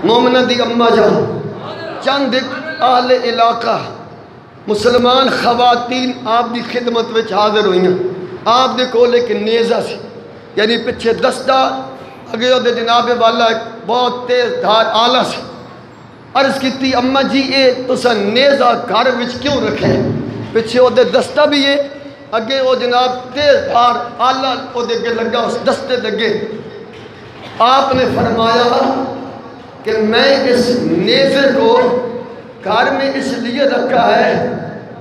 مومنہ دی اماں جان چند ایک اہل علاقہ مسلمان خواتین آپ دی خدمت وچ حاضر ہوئیں. آپ دے کول ایک نیزہ سی یعنی پچھے دستہ اگے وہ جناب والا ایک بہت تیز دھار آلہ سی. عرض کیتی اماں جی اے تسا نیزہ گھر وچ کیوں رکھے؟ پچھے وہ دستہ بھی ہے اگے وہ جناب تیز دھار آلہ وہ اگے لگا اس دستے دگے. آپ نے فرمایا کہ میں اس نیزے کو گھر میں اس لیے رکھا ہے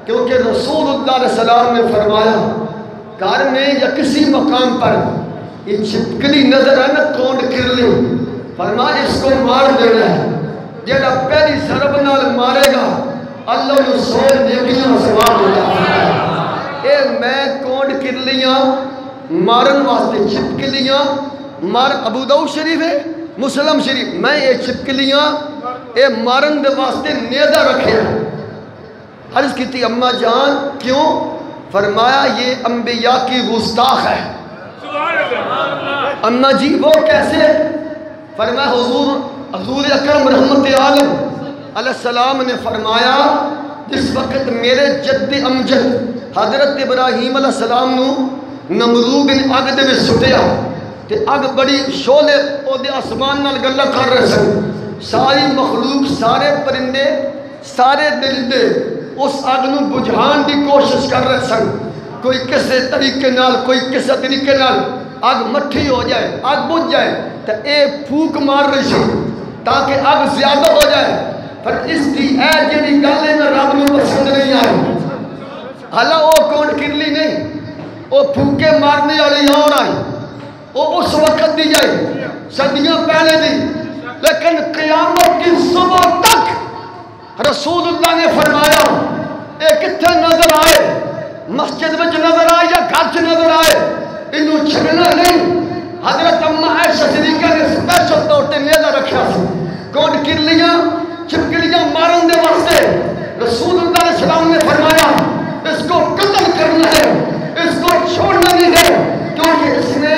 کیونکہ رسول اللہ علیہ السلام نے فرمایا گھر میں یا کسی مقام پر یہ چھپکلی نظر ہے نا کونڈ کرلی فرمایا اس کو مار دینا ہے. جیڑا پہلی ضرب نال مارے گا اللہ نے سو نیکیاں ثواب دیتا ہے. اے میں کونڈ کرلیاں مارن واسطے چھپکلیاں مار ابو داؤد شریف ہے مسلم شریف میں یہ چھپکلیاں اے مارن دے واسطے نیزہ رکھے. عرض کی تھی اماں جان کیوں؟ فرمایا یہ انبیاء کی گستاخ ہے. اماں جی وہ کیسے؟ فرمایا حضور اکرم رحمت عالم علیہ السلام نے فرمایا جس وقت میرے جد امجد حضرت ابراہیم علیہ السلام نو نمرود نے اگ دے وچ سٹیا تے اگ بڑی شعلے او دے آسمان نال گلاں کر رہے سن. ساری مخلوق سارے پرندے سارے درندے اس اگ نو بجھان دی کوشش کر رہے سن. کوئی کسے طریقے نال کوئی کسے طریقے نال اگ مٹھی ہو جائے اگ بجھ جائے تو اے پھوک مار رہی سی تاکہ اگ زیادہ ہو جائے. پر اس دی اے جڑی گل ہے میں رب نو پسند نہیں آئی. حالا وہ کون کرلی نہیں وہ پھوکے مارنے والی اور آئی وہ اس وقت دی جائے صدیاں پہلے دی. لیکن قیامت کی صبح تک رسول اللہ نے فرمایا اے کتھے نظر آئے مسجد وچ نظر آئے یا گھر چ نظر آئے انہوں چھڑنا نہیں. حضرت اماں عائشہ صدیقہ نے سپیشل طور تے نیزہ رکھا سی کون کرلیاں چھپکلیاں مارن دے واسطے. رسول اللہ علیہ السلام نے فرمایا اس کو قتل کرنا ہے اس کو چھوڑنا نہیں ہے کیونکہ اس نے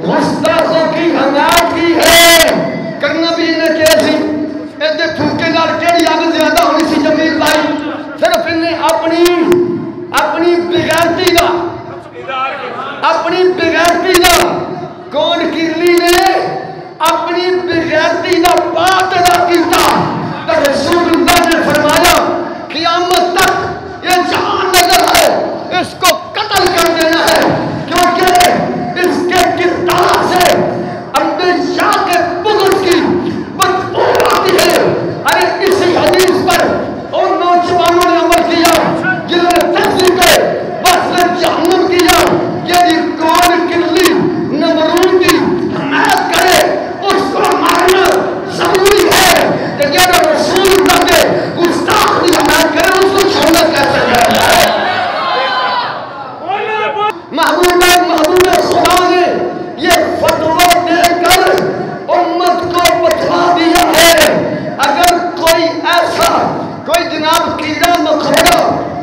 گستاخوں کی حمایت کی ہے. کرنا بھی انہیں کیا سی ایدے پھوکے نال کیڑی آگ زیادہ ہونی سی جمیل بھائی صرف انہیں اپنی بغیرتی دا کون کرلی نے اپنی بغیرتی دا پات ادا کیتا تو رسول اللہ نے فرمایا قیامت تک یہ جہاں نظر ہے اس کو قتل کر دینا ہے کیونکہ اس کے کردار سے انبیاء کے بغض کی بدبو آتی ہے. ارے اسی حدیث پر ان نوجوانوں نے عمل کیا جنہوں نے تحصیل کے بس نے جہنم کیا. یہ کون کرلی نمرود کی حمایت کرے اس کو مارنا ضروری ہے کہ جب رسول اللہ کے گستاخ کی حمایت کرے اس کو چھوڑنا کیسے ہے. محبوب خدا نے یہ فتوہ دے کر امت کو بتلا دیا ہے اگر کوئی ایسا کوئی جناب کیڑا مکوڑا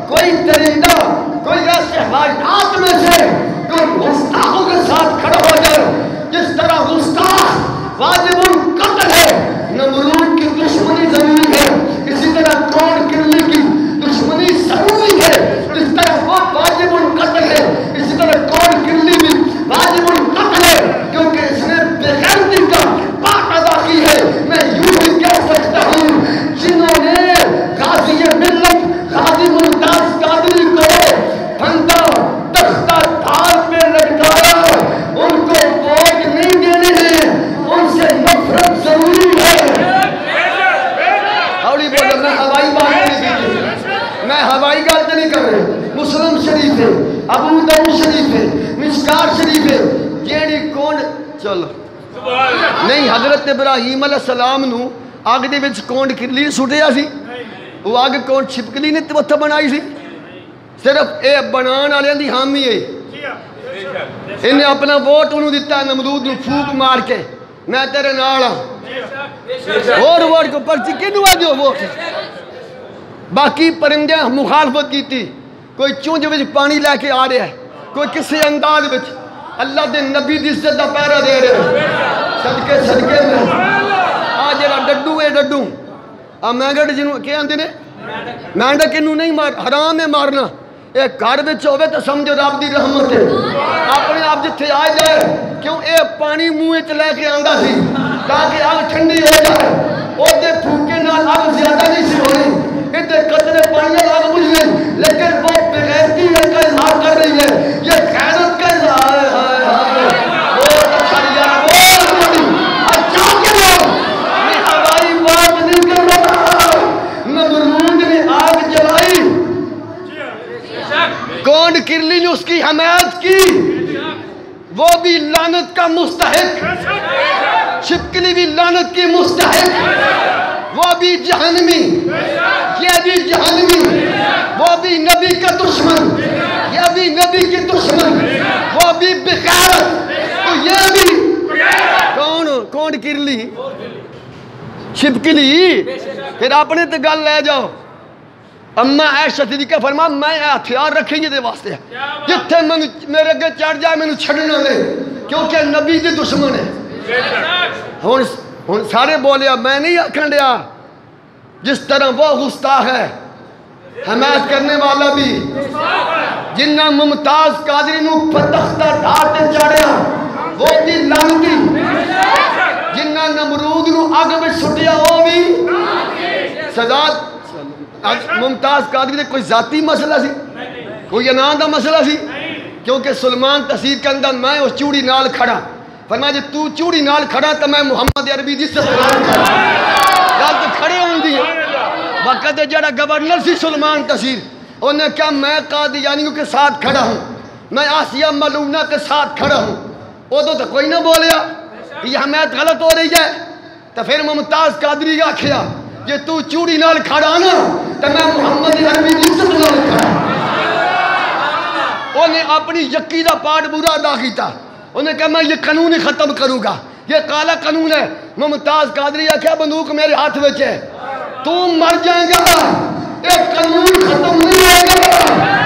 کوئی درندہ کوئی ایسے حیات میں سے کوئی گستاخوں کے ساتھ کھڑا ہو جائے جس طرح گستاخ واجب القتل ہے. نمرود کی دشمنی ضروری ہے اسی طرح کون کرلی کی دشمنی ضروری ہے. جس طرح وہ واجب القتل ہے اسی طرح کون کرلی بھی واجب القتل ہے کیونکہ اس نے بغیرتی کا پاک ادا کی ہے. میں یوں ہی کہہ سکتا ہوں جنہوں نے غازی ملت غازی ممتاز قادری کو پھندا تختہ تھال پہ لٹکایا ان کو ووٹ نہیں دینے ہیں ان سے نفرت ضروری ہے. اولی بولو میں ہوائی بات نہیں کر رہے. مسلم شریف ہے ابو داؤد شریف ہے مشکات شریف ہے جیڑی کون چلو نہیں حضرت ابراہیم علیہ السلام نو آگ دے وچ کون کرلی سٹیا سی وہ آگ کون چھپکلی نے تو بنائی سی. صرف اے بنان والے دی حامی ہے انہیں اپنا ووٹ انہوں دیتا ہے نمرود نو پھوک مار کے میں تیرے نال ہاں اور ووٹ کو پرچی کنوں آ دیو ووٹ. باقی پرندے مخالفت کی تھی کوئی چونج وچ پانی لے کے آ رہا ہے کوئی کسی انداز وچ اللہ دے نبی دی عزت دا پیرا دے رہے صدقے میں آج جڑا ڈڈوں مینگڑ جنوں کیا آندے نے مینڈک کنوں نہیں مار حرام ہے مارنا ایک گھر وچ ہوے تو سمجھو رب دی رحمت ہے اپنے آپ جتھے آ جائے کیوں اے پانی منہ وچ لے کے آندا سی تاکہ اگ ٹھنڈی ہو جائے او دے پھوکے نال اگ زیادہ نہیں سی ہونی ادھر قطرے پانی نال اگ بجھ گئی لیکن وہ بغیرتی کا اظہار کر رہی ہے یہ غیرت کا اظہار ہے ہائے ہائے بہت اچھا یار بہت بڑی اچھا کیا میں ہوائی بات نہیں کر رہا نمرود نے آگ جلائی کون کرلی نے اس کی حمایت کی وہ بھی لعنت کا مستحق شپکلی بھی لعنت کی مستحق وہ بھی جہنمی یہ بھی جہنمی وہ بھی نبی کا دشمن یہ بھی نبی کی دشمن وہ بھی بغیرت تو یہ بھی کون کرلی شپکلی پھر اپنے تے گل لے جاؤ اما عائشہ صدیقہ فرما میں ہتھیار رکھیں گے دے واسطے جتھے میرے اگے چڑھ جائے مینوں چھڈنا نہیں کیونکہ نبی دی دشمن ہے ہن سارے بولیا میں نہیں آکھن دیا جس طرح وہ گستاخ ہے حمایت کرنے والا بھی جنہ ممتاز قادری نو پتختہ ڈھاتے چڑھیا وہ بھی لعنتی جنہ نمرود نو اگ وچ سٹیا وہ بھی سزا ممتاز قادری کوئی ذاتی مسئلہ سی کوئی انان دا مسئلہ سی کیونکہ سلمان تحصیل کے اندر میں اس چوڑی نال کھڑا فرمایا جی تو چوڑی نال کھڑا تو میں محمد عربی دی سے سلام کھڑا یا تو کھڑے ہوں دی وقت جڑا گورنر سی سلمان تحصیل انہیں کہا میں قادیانیوں کے ساتھ کھڑا ہوں میں آسیہ ملونہ کے ساتھ کھڑا ہوں وہ تو کوئی نہ بولیا یہ حمایت غلط ہو رہی ہے تو پھر ممتاز قادری کا کھیا یہ تو چوڑی نال کھڑا نا تو میں محمد عربی دی عزت نال کھڑا انہیں اپنی یقی دا پاٹ برا ادا کیتا انہیں کہا میں یہ قانون ہی ختم کروں گا یہ کالا قانون ہے ممتاز قادری کیا بندوق میرے ہاتھ وچ ہے تو مر جائے گا ایک قانون ختم نہیں ہوگا